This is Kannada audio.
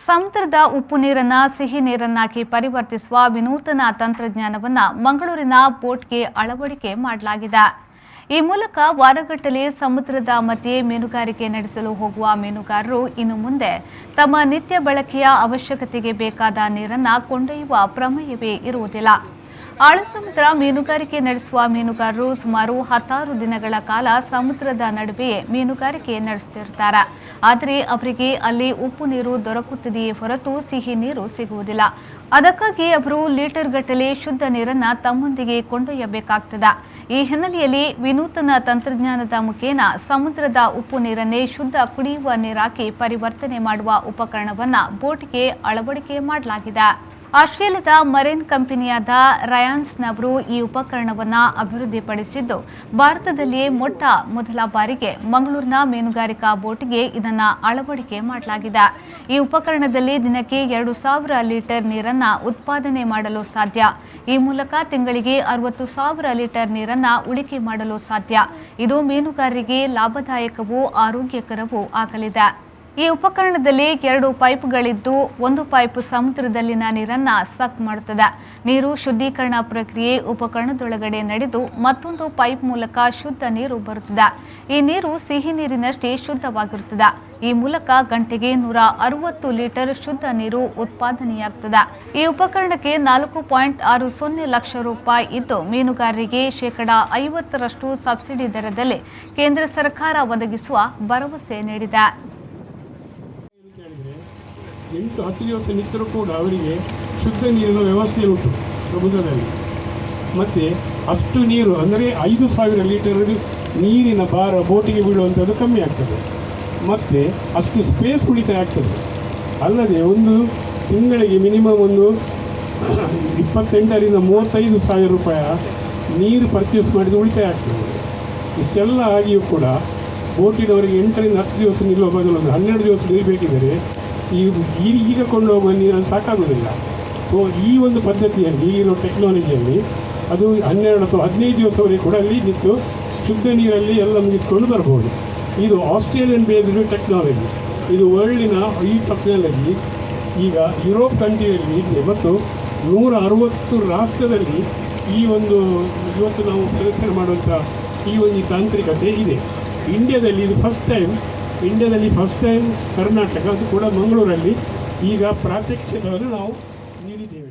ಸಮುದ್ರದ ಉಪ್ಪು ನೀರನ್ನ ಸಿಹಿ ನೀರನ್ನಾಗಿ ಪರಿವರ್ತಿಸುವ ವಿನೂತನ ತಂತ್ರಜ್ಞಾನವನ್ನು ಮಂಗಳೂರಿನ ಬೋಟ್ಗೆ ಅಳವಡಿಕೆ ಮಾಡಲಾಗಿದೆ. ಈ ಮೂಲಕ ವಾರಗಟ್ಟಲೆ ಸಮುದ್ರದ ಮಧ್ಯೆ ಮೀನುಗಾರಿಕೆ ನಡೆಸಲು ಹೋಗುವ ಮೀನುಗಾರರು ಇನ್ನು ಮುಂದೆ ತಮ್ಮ ನಿತ್ಯ ಬಳಕೆಯ ಅವಶ್ಯಕತೆಗೆ ಬೇಕಾದ ನೀರನ್ನು ಕೊಂಡೊಯ್ಯುವ ಪ್ರಮೇಯವೇ ಇರುವುದಿಲ್ಲ. ಆಳಸಮುದ್ರ ಮೀನುಗಾರಿಕೆ ನಡೆಸುವ ಮೀನುಗಾರರು ಸುಮಾರು 16 ದಿನಗಳ ಕಾಲ ಸಮುದ್ರದ ನಡುವೆಯೇ ಮೀನುಗಾರಿಕೆ ನಡೆಸುತ್ತಿರುತ್ತಾರೆ. ಆದರೆ ಅವರಿಗೆ ಅಲ್ಲಿ ಉಪ್ಪು ನೀರು ದೊರಕುತ್ತಿದೆಯೇ ಹೊರತು ಸಿಹಿ ನೀರು ಸಿಗುವುದಿಲ್ಲ. ಅದಕ್ಕಾಗಿ ಅವರು ಲೀಟರ್ ಗಟ್ಟಲೆ ಶುದ್ಧ ನೀರನ್ನು ತಮ್ಮೊಂದಿಗೆ ಕೊಂಡೊಯ್ಯಬೇಕಾಗುತ್ತದೆ. ಈ ಹಿನ್ನೆಲೆಯಲ್ಲಿ ವಿನೂತನ ತಂತ್ರಜ್ಞಾನದ ಮುಖೇನ ಸಮುದ್ರದ ಉಪ್ಪು ನೀರನ್ನೇ ಶುದ್ಧ ಕುಡಿಯುವ ನೀರಾಗಿ ಪರಿವರ್ತನೆ ಮಾಡುವ ಉಪಕರಣವನ್ನು ಬೋಟ್ಗೆ ಅಳವಡಿಕೆ ಮಾಡಲಾಗಿದೆ. ಆಸ್ಟ್ರೇಲಿಯಾದ ಮರೈನ್ ಕಂಪನಿಯಾದ ರಯಾನ್ಸ್ನವರು ಈ ಉಪಕರಣವನ್ನು ಅಭಿವೃದ್ಧಿಪಡಿಸಿದ್ದು, ಭಾರತದಲ್ಲಿಯೇ ಮೊದಲ ಬಾರಿಗೆ ಮಂಗಳೂರಿನ ಮೀನುಗಾರಿಕಾ ಬೋಟ್ಗೆ ಇದನ್ನು ಅಳವಡಿಕೆ ಮಾಡಲಾಗಿದೆ. ಈ ಉಪಕರಣದಲ್ಲಿ ದಿನಕ್ಕೆ 2000 ಲೀಟರ್ ನೀರನ್ನು ಉತ್ಪಾದನೆ ಮಾಡಲು ಸಾಧ್ಯ. ಈ ಮೂಲಕ ತಿಂಗಳಿಗೆ 60,000 ಲೀಟರ್ ನೀರನ್ನು ಉಳಿಕೆ ಮಾಡಲು ಸಾಧ್ಯ. ಇದು ಮೀನುಗಾರರಿಗೆ ಲಾಭದಾಯಕವೂ ಆರೋಗ್ಯಕರವೂ ಆಗಲಿದೆ. ಈ ಉಪಕರಣದಲ್ಲಿ 2 ಪೈಪ್ಗಳಿದ್ದು, ಒಂದು ಪೈಪ್ ಸಮುದ್ರದಲ್ಲಿನ ನೀರನ್ನು ಸಕ್ ಮಾಡುತ್ತದೆ. ನೀರು ಶುದ್ಧೀಕರಣ ಪ್ರಕ್ರಿಯೆ ಉಪಕರಣದೊಳಗಡೆ ನಡೆದು ಮತ್ತೊಂದು ಪೈಪ್ ಮೂಲಕ ಶುದ್ಧ ನೀರು ಬರುತ್ತದೆ. ಈ ನೀರು ಸಿಹಿ ನೀರಿನಷ್ಟೇ ಶುದ್ಧವಾಗಿರುತ್ತದೆ. ಈ ಮೂಲಕ ಗಂಟೆಗೆ 160 ಲೀಟರ್ ಶುದ್ಧ ನೀರು ಉತ್ಪಾದನೆಯಾಗುತ್ತದೆ. ಈ ಉಪಕರಣಕ್ಕೆ 4.60 ಲಕ್ಷ ರೂಪಾಯಿ ಇದ್ದು, ಮೀನುಗಾರರಿಗೆ ಶೇಕಡಾ 50% ಸಬ್ಸಿಡಿ ದರದಲ್ಲಿ ಕೇಂದ್ರ ಸರ್ಕಾರ ಒದಗಿಸುವ ಭರವಸೆ ನೀಡಿದೆ. 8-10 ದಿವಸ ನಿಂತರೂ ಕೂಡ ಅವರಿಗೆ ಶುದ್ಧ ನೀರಿನ ವ್ಯವಸ್ಥೆ ಉಂಟು ಸಮುದ್ರದಲ್ಲಿ. ಮತ್ತು ಅಷ್ಟು ನೀರು ಅಂದರೆ 5,000 ಲೀಟರ್ ನೀರಿನ ಭಾರ ಬೋಟಿಗೆ ಬೀಳುವಂಥದ್ದು ಕಮ್ಮಿ ಆಗ್ತದೆ. ಮತ್ತು ಅಷ್ಟು ಸ್ಪೇಸ್ ಉಳಿತಾಯ ಆಗ್ತದೆ. ಅಲ್ಲದೆ ಒಂದು ತಿಂಗಳಿಗೆ ಮಿನಿಮಮ್ ಒಂದು 28,000 ರಿಂದ 35,000 ರೂಪಾಯಿ ನೀರು ಪರ್ಚೇಸ್ ಮಾಡಿದ ಉಳಿತಾಯ ಆಗ್ತದೆ. ಇಷ್ಟೆಲ್ಲ ಆಗಿಯೂ ಕೂಡ ಬೋಟಿನವರಿಗೆ 8 ರಿಂದ 10 ದಿವಸ ನಿಲ್ಲುವ ಬದಲು 12 ದಿವಸ ನೀರು ಬೇಕಿದ್ದರೆ ಈಗ ಕೊಂಡೋಗುವ ನೀರನ್ನು ಸಾಕಾಗುವುದಿಲ್ಲ. ಸೊ ಈ ಒಂದು ಪದ್ಧತಿಯಲ್ಲಿ, ಈಗಿನ ಟೆಕ್ನಾಲಜಿಯಲ್ಲಿ ಅದು 12 ಅಥವಾ 15 ದಿವಸವರೆಗೆ ಕೂಡ ಅಲ್ಲಿ ನಿಂತು ಶುದ್ಧ ನೀರಲ್ಲಿ ಎಲ್ಲ ಮುಗಿಸ್ಕೊಂಡು ಬರ್ಬೋದು. ಇದು ಆಸ್ಟ್ರೇಲಿಯನ್ ಬೇಸ್ಡ್ ಟೆಕ್ನಾಲಜಿ. ಇದು ವರ್ಲ್ಡಿನ ಈ ಟೆಕ್ನಾಲಜಿ ಈಗ ಯುರೋಪ್ ಕಂಟ್ರಿಯಲ್ಲಿ ಇದೆ ಮತ್ತು 160 ರಾಷ್ಟ್ರದಲ್ಲಿ ಈ ಒಂದು ಇವತ್ತು ನಾವು ಪ್ರದರ್ಶನ ಮಾಡುವಂಥ ಈ ಒಂದು ತಾಂತ್ರಿಕತೆ ಇದೆ. ಇಂಡಿಯಾದಲ್ಲಿ ಇದು ಫಸ್ಟ್ ಟೈಮ್ ಕರ್ನಾಟಕ, ಅದು ಕೂಡ ಮಂಗಳೂರಲ್ಲಿ ಈಗ ಪ್ರಾತ್ಯಕ್ಷಿಕವನ್ನು ನಾವು ನೀಡಿದ್ದೇವೆ.